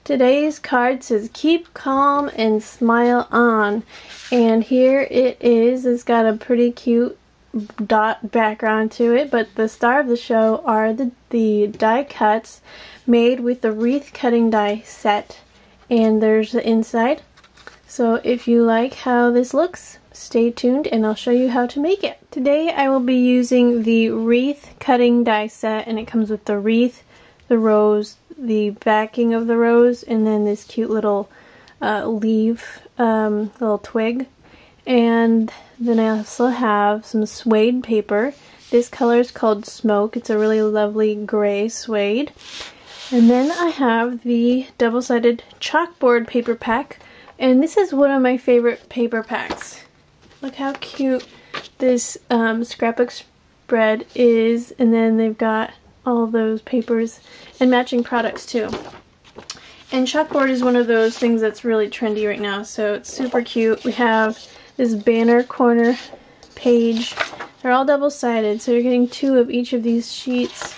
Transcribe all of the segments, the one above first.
Today's card says keep calm and smile on, and here it is. It's got a pretty cute dot background to it, but the star of the show are the die cuts made with the Wreath cutting die set, and there's the inside. So if you like how this looks, stay tuned and I'll show you how to make it. Today I will be using the Wreath cutting die set, and it comes with the wreath, the rose, the backing of the rose, and then this cute little leaf, little twig. And then I also have some suede paper. This color is called Smoke. It's a really lovely gray suede. And then I have the double-sided chalkboard paper pack, and this is one of my favorite paper packs. Look how cute this scrapbook spread is, and then they've got all those papers and matching products too. And chalkboard is one of those things that's really trendy right now, so it's super cute. We have this banner corner page. They're all double-sided, so you're getting 2 of each of these sheets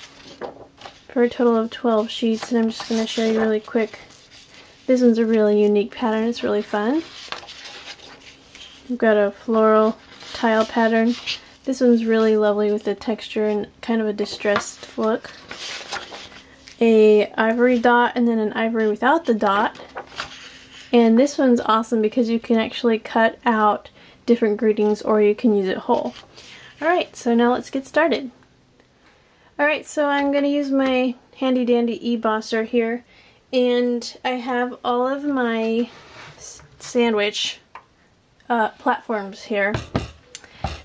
for a total of 12 sheets, and I'm just going to show you really quick. This one's a really unique pattern. It's really fun. We've got a floral tile pattern. This one's really lovely with the texture and kind of a distressed look. A ivory dot and then an ivory without the dot. And this one's awesome because you can actually cut out different greetings or you can use it whole. Alright, so now let's get started. Alright, so I'm going to use my handy dandy e-bosser here, and I have all of my sandwich platforms here.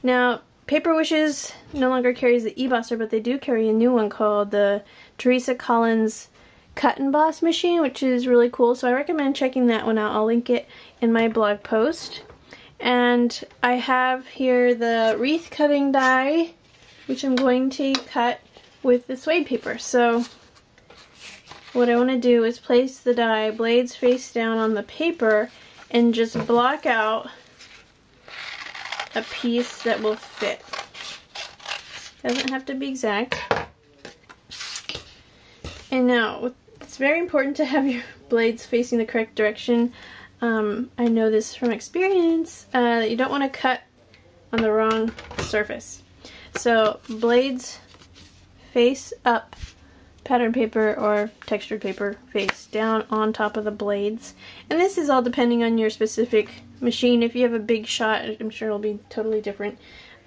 Now, Paper Wishes no longer carries the e-bosser, but they do carry a new one called the Teresa Collins Cut and Boss machine, which is really cool, so I recommend checking that one out. I'll link it in my blog post. And I have here the wreath cutting die, which I'm going to cut with the suede paper. So what I want to do is place the die blades face down on the paper and just block out a piece that will fit. Doesn't have to be exact. And now, it's very important to have your blades facing the correct direction. I know this from experience, that you don't want to cut on the wrong surface. So, blades face up, pattern paper or textured paper face down on top of the blades. And this is all depending on your specific machine. If you have a big shot, I'm sure it'll be totally different.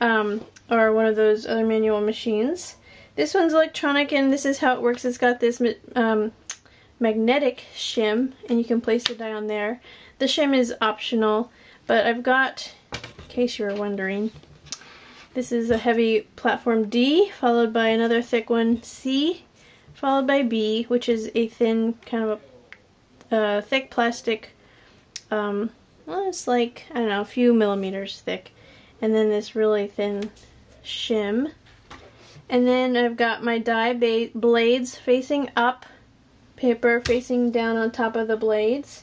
Or one of those other manual machines. This one's electronic, and this is how it works. It's got this magnetic shim, and you can place the die on there. The shim is optional, but I've got, in case you were wondering, this is a heavy platform D, followed by another thick one, C, followed by B, which is a thin, kind of a thick plastic, well, it's like, I don't know, a few millimeters thick. And then this really thin shim. And then I've got my die blades facing up, paper facing down on top of the blades,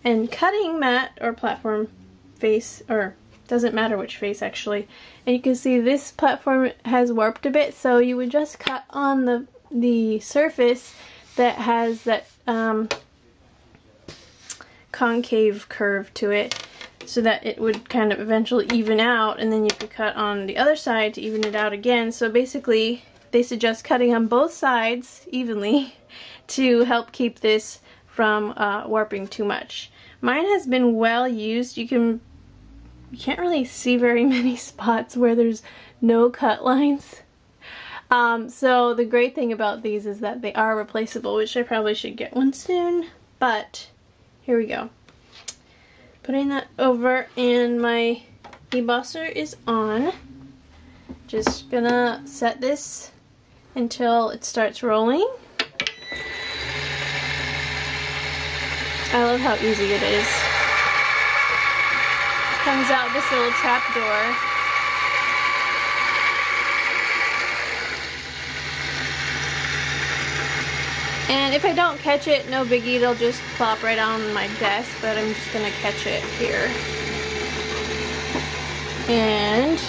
and cutting mat or platform face, or doesn't matter which face actually. And you can see this platform has warped a bit, so you would just cut on the surface that has that concave curve to it, so that it would kind of eventually even out, and then you could cut on the other side to even it out again. So basically they suggest cutting on both sides evenly to help keep this from warping too much. Mine has been well used. You can't really see very many spots where there's no cut lines. So the great thing about these is that they are replaceable, which I probably should get one soon, but here we go. Putting that over, and my e-bosser is on. Just gonna set this until it starts rolling. I love how easy it is. Comes out this little trap door. And if I don't catch it, no biggie, it'll just plop right on my desk, but I'm just gonna catch it here. And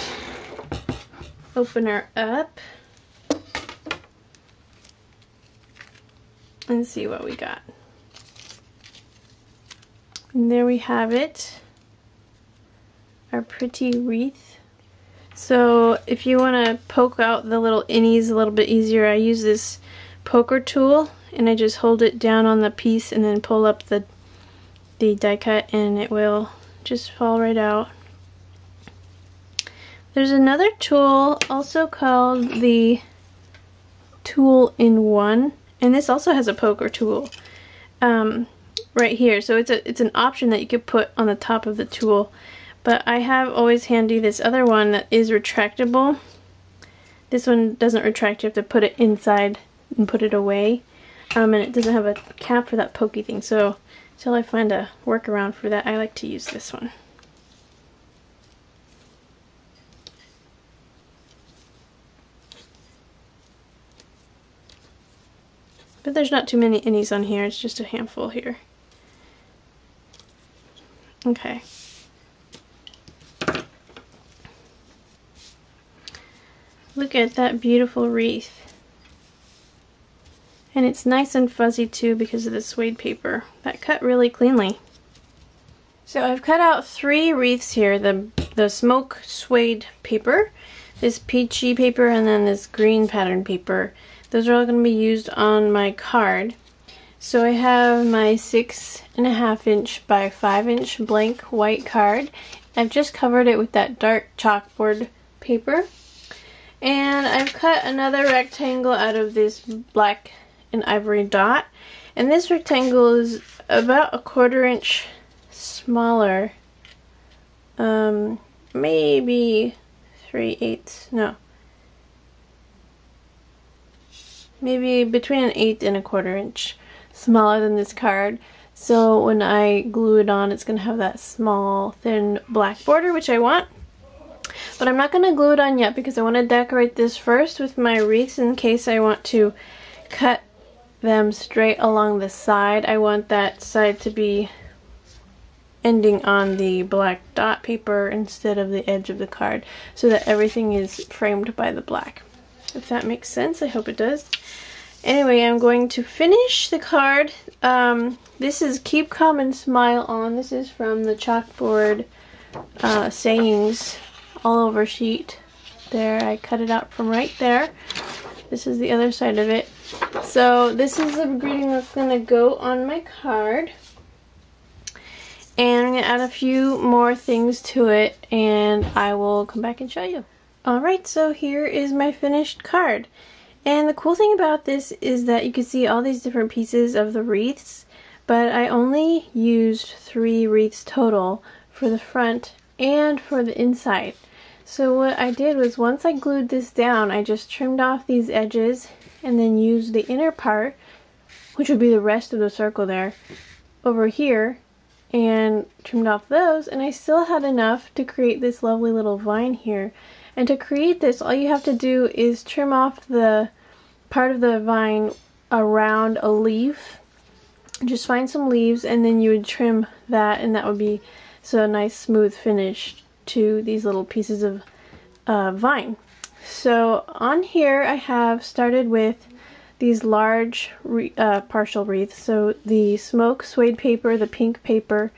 open her up and see what we got. And there we have it, our pretty wreath. So if you want to poke out the little innies a little bit easier, I use this poker tool and I just hold it down on the piece and then pull up the die cut and it will just fall right out. There's another tool also called the Tool in One, and this also has a poker tool right here. So it's an option that you could put on the top of the tool. But I have always handy this other one that is retractable. This one doesn't retract, you have to put it inside and put it away. And it doesn't have a cap for that pokey thing, so until I find a workaround for that, I like to use this one. But there's not too many innies on here, it's just a handful here. Okay. Look at that beautiful wreath. And it's nice and fuzzy too because of the suede paper. That cut really cleanly. So I've cut out 3 wreaths here. The smoke suede paper, this peachy paper, and then this green pattern paper. Those are all going to be used on my card. So I have my 6.5 inch by 5 inch blank white card. I've just covered it with that dark chalkboard paper. And I've cut another rectangle out of this black and ivory dot. And this rectangle is about 1/4 inch smaller. Maybe 3/8, no. Maybe between 1/8 and 1/4 inch smaller than this card. So when I glue it on, it's going to have that small, thin black border, which I want. But I'm not going to glue it on yet because I want to decorate this first with my wreaths in case I want to cut them straight along the side. I want that side to be ending on the black dot paper instead of the edge of the card so that everything is framed by the black. If that makes sense, I hope it does. Anyway, I'm going to finish the card. This is Keep Calm and Smile On. This is from the chalkboard sayings all over sheet. There, I cut it out from right there. This is the other side of it. So this is the greeting that's going to go on my card. And I'm going to add a few more things to it and I will come back and show you. Alright, so here is my finished card. And the cool thing about this is that you can see all these different pieces of the wreaths, but I only used 3 wreaths total for the front and for the inside. So what I did was once I glued this down, I just trimmed off these edges and then used the inner part, which would be the rest of the circle there, over here, and trimmed off those, and I still had enough to create this lovely little vine here. And to create this, all you have to do is trim off the part of the vine around a leaf. Just find some leaves and then you would trim that, and that would be so a nice smooth finish to these little pieces of vine. So on here I have started with these large partial wreaths. So the smoke suede paper, the pink paper,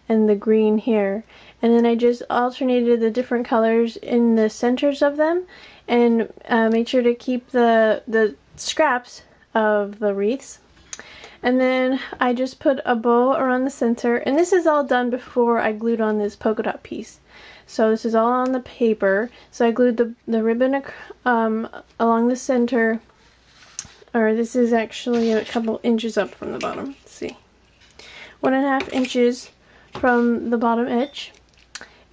and the green here. And then I just alternated the different colors in the centers of them and made sure to keep the scraps of the wreaths. And then I just put a bow around the center, and this is all done before I glued on this polka dot piece. So this is all on the paper. So I glued the ribbon along the center, or this is actually a couple inches up from the bottom. Let's see, 1.5 inches from the bottom edge.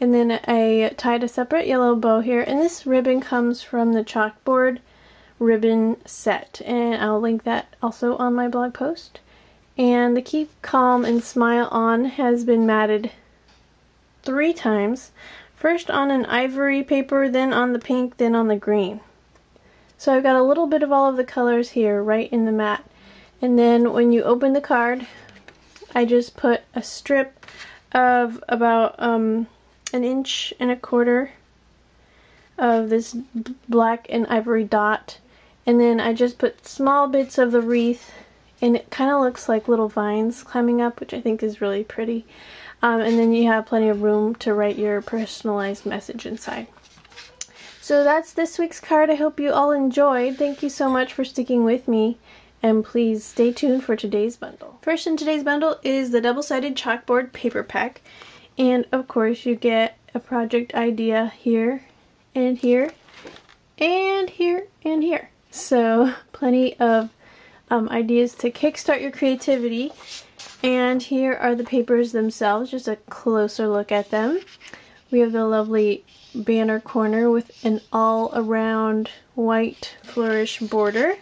And then I tied a separate yellow bow here, and this ribbon comes from the chalkboard ribbon set, and I'll link that also on my blog post. And the Keep Calm and Smile On has been matted 3 times. First on an ivory paper, then on the pink, then on the green. So I've got a little bit of all of the colors here right in the mat. And then when you open the card, I just put a strip of about 1.25 inches of this black and ivory dot, and then I just put small bits of the wreath and it kind of looks like little vines climbing up, which I think is really pretty. And then you have plenty of room to write your personalized message inside. So that's this week's card. I hope you all enjoyed. Thank you so much for sticking with me, and please stay tuned for today's bundle. First in today's bundle is the double-sided chalkboard paper pack, and of course you get a project idea here and here and here and here. So plenty of ideas to kickstart your creativity. And here are the papers themselves, just a closer look at them. We have the lovely banner corner with an all-around white flourish border.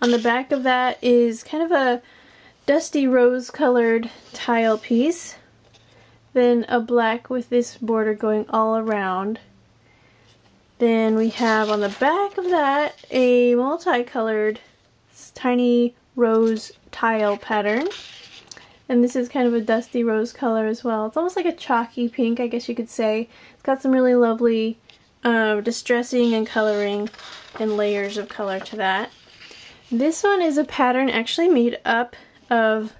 On the back of that is kind of a dusty rose-colored tile piece. Then a black with this border going all around. Then we have on the back of that a multicolored tiny rose tile pattern. And this is kind of a dusty rose color as well. It's almost like a chalky pink, I guess you could say. It's got some really lovely distressing and coloring and layers of color to that. This one is a pattern actually made up of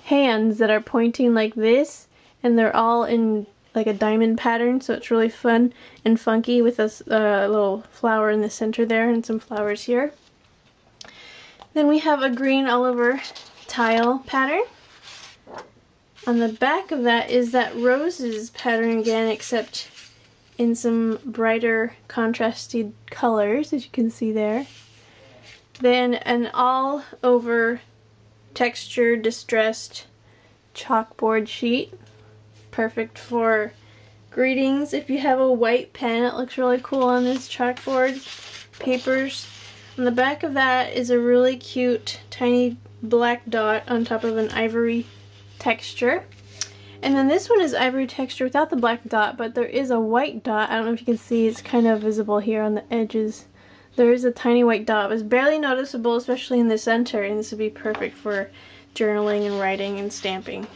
hands that are pointing like this, and they're all in like a diamond pattern, so it's really fun and funky with a little flower in the center there and some flowers here. Then we have a green all over tile pattern. On the back of that is that roses pattern again, except in some brighter contrasted colors, as you can see there. Then an all over textured distressed chalkboard sheet. Perfect for greetings. If you have a white pen, it looks really cool on this chalkboard papers. On the back of that is a really cute tiny black dot on top of an ivory texture. And then this one is ivory texture without the black dot, but there is a white dot. I don't know if you can see, it's kind of visible here on the edges. There is a tiny white dot. It's barely noticeable, especially in the center, and this would be perfect for journaling and writing and stamping.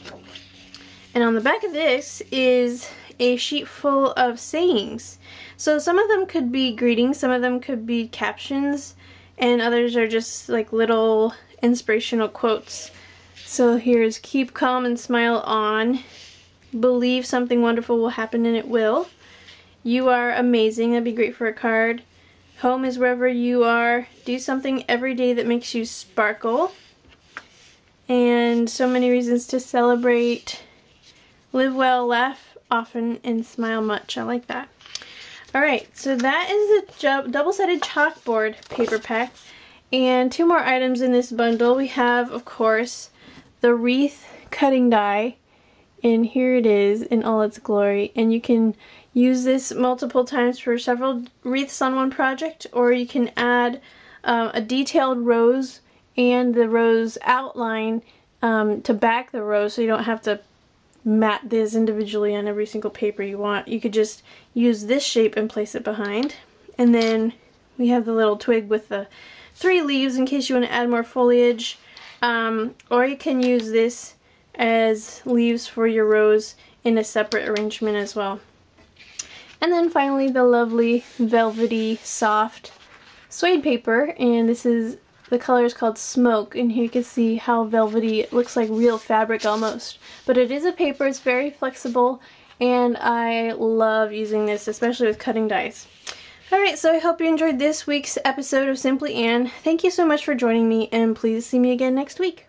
And on the back of this is a sheet full of sayings. So some of them could be greetings, some of them could be captions, and others are just like little inspirational quotes. So here's keep calm and smile on. Believe something wonderful will happen, and it will. You are amazing. That'd be great for a card. Home is wherever you are. Do something every day that makes you sparkle. And so many reasons to celebrate. Live well, laugh often, and smile much. I like that. Alright, so that is the double-sided chalkboard paper pack. And two more items in this bundle. We have, of course, the Wreath cutting die. And here it is in all its glory. And you can use this multiple times for several wreaths on one project, or you can add a detailed rose and the rose outline to back the rose, so you don't have to mat this individually on every single paper you want. You could just use this shape and place it behind. And then we have the little twig with the 3 leaves in case you want to add more foliage. Or you can use this as leaves for your rose in a separate arrangement as well. And then finally the lovely velvety soft suede paper, and this is, the color is called Smoke, and here you can see how velvety, it looks like real fabric almost. But it is a paper, it's very flexible, and I love using this, especially with cutting dies. Alright, so I hope you enjoyed this week's episode of Simply Anne. Thank you so much for joining me, and please see me again next week.